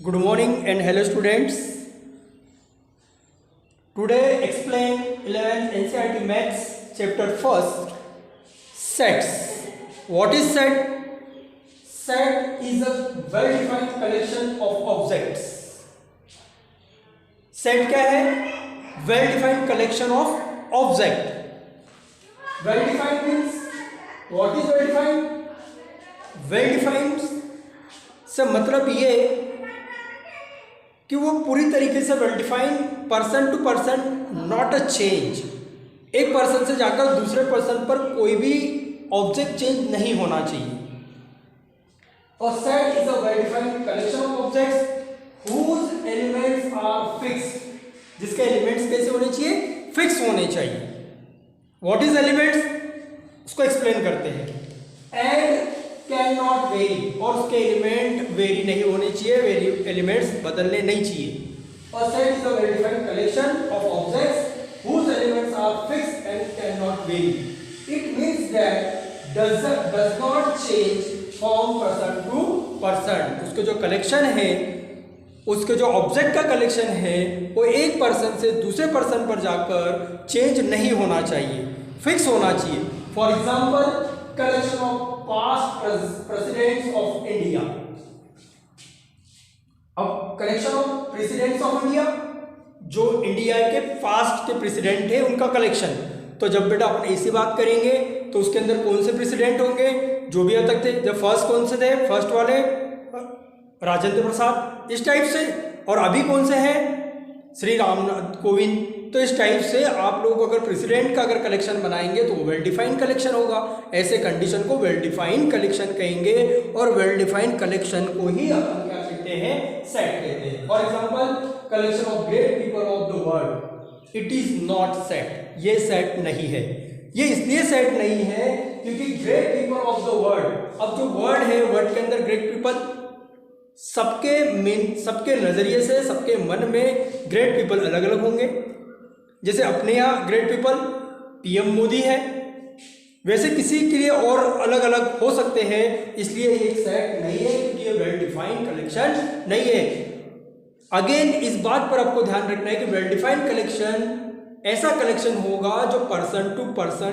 Good morning and hello students. Today explain 11th NCERT Maths chapter 1st sets. What is set? Set is a well-defined collection of objects. Set क्या है? Well-defined collection of object. Well-defined means what is well-defined? Well-defined से मतलब ये कि वो पूरी तरीके से well defined, person to person, not a change. एक पर्सन से जाकर दूसरे पर्सन पर कोई भी ऑब्जेक्ट चेंज नहीं होना चाहिए। और set is a well defined collection of objects whose elements are fixed, जिसके एलिमेंट्स कैसे होने चाहिए? फिक्स होने चाहिए। व्हाट इज एलिमेंट्स, उसको एक्सप्लेन करते हैं। एंड कैन नॉट वेरी, और उसके एलिमेंट वेरी नहीं होने चाहिए, वेरी एलिमेंट्स बदलने नहीं चाहिए। और set is a well defined collection of objects whose elements are fixed and cannot vary. It means that does not change from person to person. उसके जो कलेक्शन है, उसके जो ऑब्जेक्ट का कलेक्शन है, वो एक पर्सन से दूसरे पर्सन पर जाकर चेंज नहीं होना चाहिए, फिक्स होना चाहिए। For example, collection of past presidents of India. अब collection of presidents of India, जो इंडिया के पास्ट के प्रेसिडेंट है उनका कलेक्शन। तो जब बेटा अपन ऐसी बात करेंगे तो उसके अंदर कौन से प्रेसिडेंट होंगे? जो भी अब तक थे। जब फर्स्ट कौन से थे? फर्स्ट वाले राजेंद्र प्रसाद, इस टाइप से। और अभी कौन से हैं? श्री रामनाथ कोविंद। तो इस टाइप से आप लोग अगर प्रेसिडेंट का अगर कलेक्शन बनाएंगे तो वेल डिफाइंड कलेक्शन होगा। ऐसे कंडीशन को वेल डिफाइंड कलेक्शन कहेंगे, और वेल डिफाइंड कलेक्शन को ही अपन क्या कहते हैं? सेट कहते हैं। For example, collection of great people of the world, it is not set. ये सेट नहीं है। ये इसलिए सेट नहीं है क्योंकि great people of the world, अब जो वर्ड है, वर्ड के अंदर ग्रेट पीपल, सबके नजरिए से, सबके मन में ग्रेट पीपल अलग अलग होंगे। जैसे अपने यहाँ ग्रेट पीपल पीएम मोदी है, वैसे किसी के लिए और अलग अलग हो सकते हैं। इसलिए ये एक सेट नहीं है, क्योंकि ये वेल डिफाइंड कलेक्शन नहीं है। अगेन इस बात पर आपको ध्यान रखना है कि वेल डिफाइंड कलेक्शन ऐसा कलेक्शन होगा जो पर्सन टू पर्सन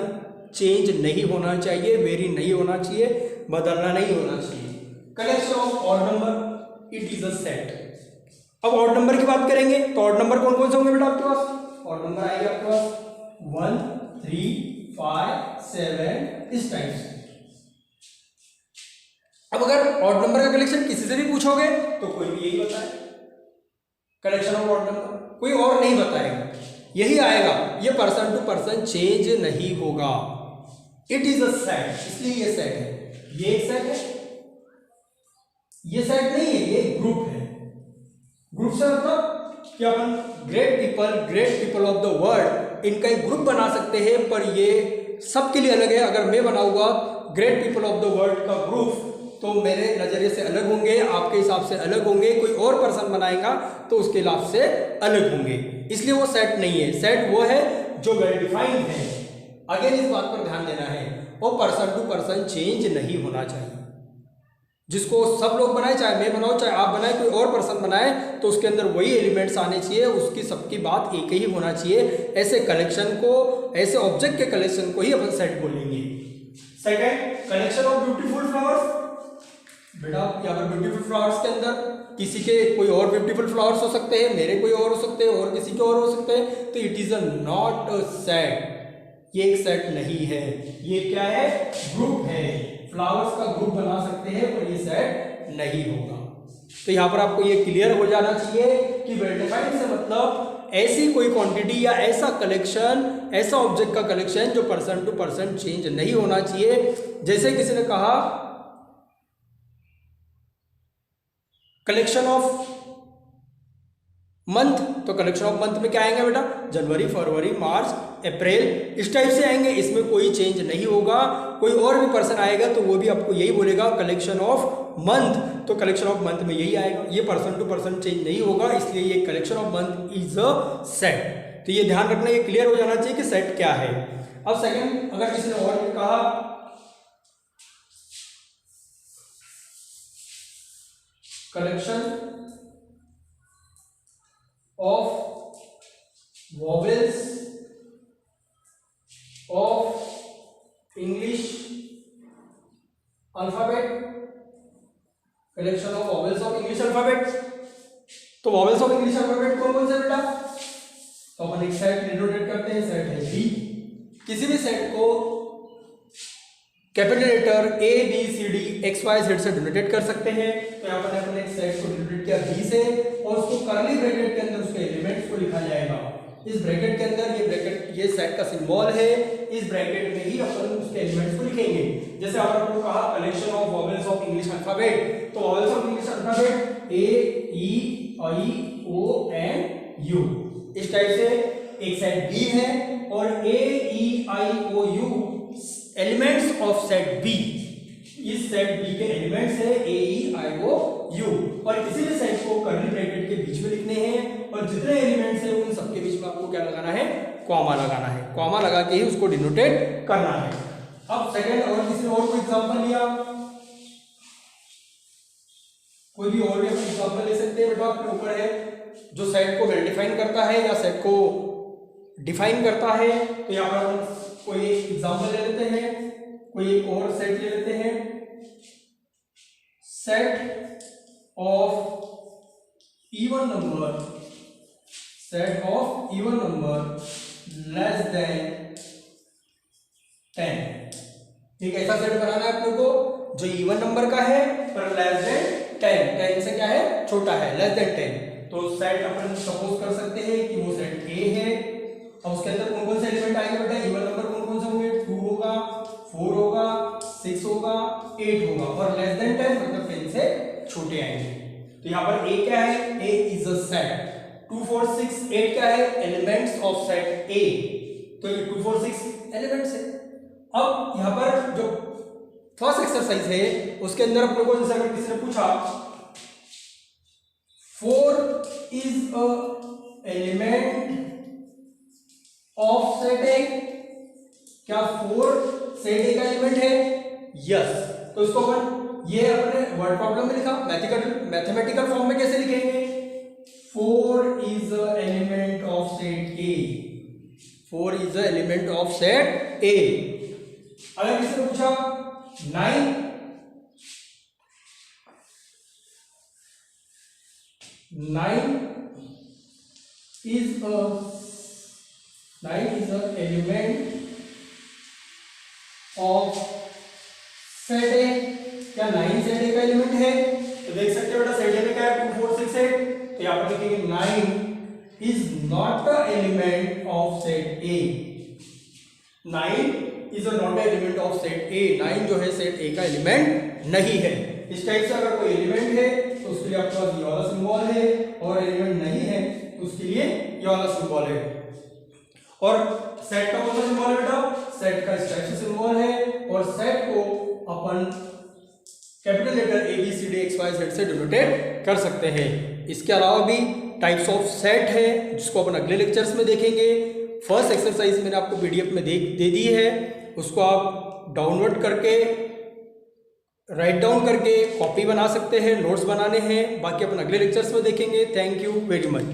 चेंज नहीं होना चाहिए, वेरी नहीं होना चाहिए, बदलना नहीं होना चाहिए। Collection of odd number, it is a set. अब ऑड नंबर की बात करेंगे तो ऑड नंबर कौन कौन से होंगे बेटा आपके पास? ऑड नंबर आएगा आपके पास 1, 3, 5, 7, इस टाइप से। अब अगर ऑड नंबर का कलेक्शन किसी से भी पूछोगे तो कोई भी यही बताए, कलेक्शन ऑफ ऑड नंबर, कोई और नहीं बताएगा, यही आएगा। ये पर्सन टू पर्सन चेंज नहीं होगा। इट इज अ सेट, इसलिए ये सेट है। ये एक सेट है, ये सेट नहीं है, ये ग्रुप है। ग्रुप से मतलब कि अपन great people of the world, इनका एक ग्रुप बना सकते हैं, पर ये सबके लिए अलग है। अगर मैं बनाऊंगा great people of the world का ग्रुप, तो मेरे नजरिए से अलग होंगे, आपके हिसाब से अलग होंगे। कोई और पर्सन बनाएगा तो उसके हिसाब से अलग होंगे, इसलिए वो सेट नहीं है। सेट वो है जो वेल डिफाइंड है। अगेन इस बात पर ध्यान देना है, वो पर्सन टू पर्सन चेंज नहीं होना चाहिए। जिसको सब लोग बनाए, चाहे मैं बनाऊं, चाहे आप बनाए, कोई और पर्सन बनाए, तो उसके अंदर वही एलिमेंट्स आने चाहिए, उसकी सबकी बात एक ही होना चाहिए। ऐसे कलेक्शन को, ऐसे ऑब्जेक्ट के कलेक्शन को ही अपन सेट बोलेंगे। Second, collection of beautiful flowers. बेटा यहाँ पर ब्यूटीफुल फ्लावर्स के अंदर किसी के कोई और ब्यूटीफुल फ्लावर्स हो सकते हैं, मेरे कोई और हो सकते हैं, और किसी के और हो सकते हैं, तो it is a not a set. ये एक सेट नहीं है, ये क्या है? ग्रुप है। फ्लावर्स का ग्रुप बना सकते हैं, पर ये सेट नहीं होगा। तो यहाँ पर आपको ये क्लियर हो जाना चाहिए कि वेल डिफाइंड से मतलब ऐसी कोई क्वांटिटी या ऐसा कलेक्शन, ऐसा ऑब्जेक्ट का कलेक्शन जो पर्सन टू पर्सन चेंज नहीं होना चाहिए। जैसे किसी ने कहा कलेक्शन ऑफ मंथ, तो कलेक्शन ऑफ मंथ में क्या आएंगे बेटा? जनवरी, फरवरी, मार्च, अप्रैल, इस टाइप से आएंगे। इसमें कोई चेंज नहीं होगा। कोई और भी पर्सन आएगा तो वो भी आपको यही बोलेगा कलेक्शन ऑफ मंथ, तो कलेक्शन ऑफ मंथ में यही आएगा। ये पर्सन टू पर्सन चेंज नहीं होगा, इसलिए ये collection of month is a set. तो ये ध्यान रखना, ये क्लियर हो जाना चाहिए कि सेट क्या है। अब सेकंड, अगर किसी ने और कहा collection vowels of English alphabet, collection of vowels of English alphabet. तो वॉवेल्स ऑफ इंग्लिश अल्फाबेट कौन कौन से बेटा? तो अपन एक सेट डिनोटेट करते हैं, सेट है बी। किसी भी सेट को capital letter A B C D X Y Z से डिनोटेट कर सकते हैं। तो यहाँ पर अपन एक सेट को डिनोटेट किया बी से, और उसको कर्ली ब्रैकेट के अंदर उसके एलिमेंट्स को लिखा जाएगा। इस ब्रैकेट के अंदर ये ब्रैकेट ये सेट का सिंबल है, इस ब्रैकेट में ही अपन उसके एलिमेंट्स को लिखेंगे। जैसे आपने कहा collection of vowels of English alphabet, तो vowels of English alphabet A E I O N U, इस टाइप से एक सेट बी है, और A E I O U elements of set B, इस सेट बी के एलिमेंट्स है A E I O you, और किसी भी सेट को कर्ली ब्रैकेट के बीच में लिखने हैं, और जितने एलिमेंट्स हैं उन सबके बीच में आपको क्या लगाना है? कॉमा लगाना है। कॉमा लगा के ही उसको डिनोटेट करना है। अब सेकंड, और किसी और कोई एग्जांपल लिया, कोई भी और भी एग्जांपल ले सकते हैं बेटा, आपके ऊपर है, जो सेट को वेल डिफाइन करता है या सेट को डिफाइन करता है। तो यहाँ पर हम कोई एक एग्जांपल ले लेते हैं, कोई एक और सेट ले लेते हैं, set of even number, set of even number less than 10। ठीक, ऐसा सेट बनाना है अपने को जो इवन नंबर का है पर लेस देन 10, 10 से क्या है? छोटा है, लेस देन 10। तो सेट अपन सपोज कर सकते हैं कि वो सेट ए है, अब उसके अंदर कौन कौन से एलिमेंट आएंगे बेटा? इवन नंबर कौन कौन से होंगे? 2 होगा, 4 होगा, 6 होगा, 8 होगा, और लेस देन 10 मतलब 10 से छोटे आएंगे। तो यहाँ पर ए क्या है? ए इज अ सेट। 2 4 6 8 क्या है? एलिमेंट्स ऑफ सेट ए। तो ये 2 4 6 एलिमेंट्स है। अब यहाँ पर जो फर्स्ट एक्सरसाइज है उसके अंदर अपने को, जैसे अगर किसी ने पूछा 4 is a element of set ए, क्या 4 सेट ए का एलिमेंट है? यस। तो इसको अपन ये अपने वर्ड प्रॉब्लम में लिखा, मैथमेटिकल फॉर्म में कैसे लिखेंगे? 4 is a element of set A, 4 is a element of set ए। अगर किसी ने पूछा 9 is a element of set ए, क्या 9 सेट ए का एलिमेंट है? तो देख सकते हो बेटा सेट ए में क्या है? 2 4 6 8। तो यहाँ पर लिखेंगे 9 is not a element of set A, 9 is a not a element of set A, 9 जो है सेट ए का एलिमेंट नहीं है। इस टाइप से अगर कोई एलिमेंट है तो उसके लिए आपके पास ये वाला सिंबल है, और एलिमेंट नहीं है तो उसके लिए ये वाला सिंबल है। और सेट का कौन सा सिंबल है बेटा? सेट का इस टाइप से सिंबल है, और सेट को अपन capital letter A B C D X Y Z से डिनोटेट कर सकते हैं। इसके अलावा भी टाइप्स ऑफ सेट है जिसको अपन अगले लेक्चर्स में देखेंगे। फर्स्ट एक्सरसाइज मैंने आपको पीडीएफ में दे दी है, उसको आप डाउनलोड करके राइट डाउन करके कॉपी बना सकते हैं, नोट्स बनाने हैं। बाकी अपन अगले लेक्चर्स में देखेंगे। Thank you very much.